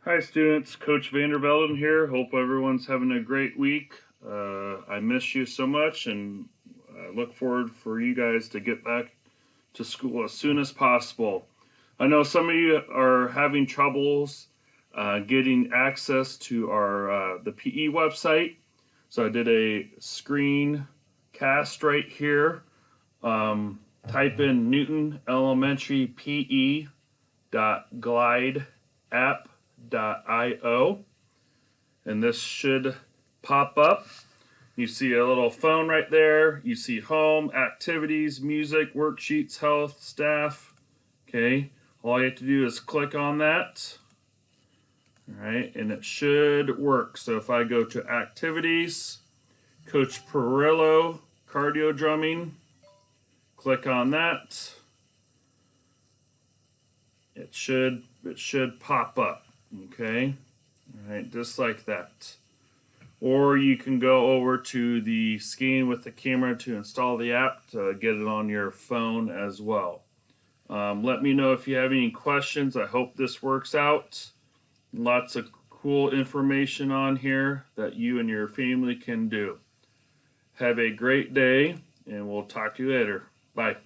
Hi students, Coach Vandervelden here. Hope everyone's having a great week. I miss you so much and I look forward for you guys to get back to school as soon as possible. I know some of you are having troubles getting access to our the PE website. So I did a screen cast right here. Type in Newton Elementary PE glideapp.io and this should pop up. You see a little phone right there. You see home, activities, music, worksheets, health, staff. Okay, all you have to do is click on that. All right, and it should work. So if I go to activities, Coach Perillo, cardio drumming, click on that. It should pop up. Okay, all right, just like that. Or you can go over to the scan with the camera to install the app to get it on your phone as well. Let me know if you have any questions. I hope this works out. Lots of cool information on here that you and your family can do. Have a great day, and we'll talk to you later. Bye.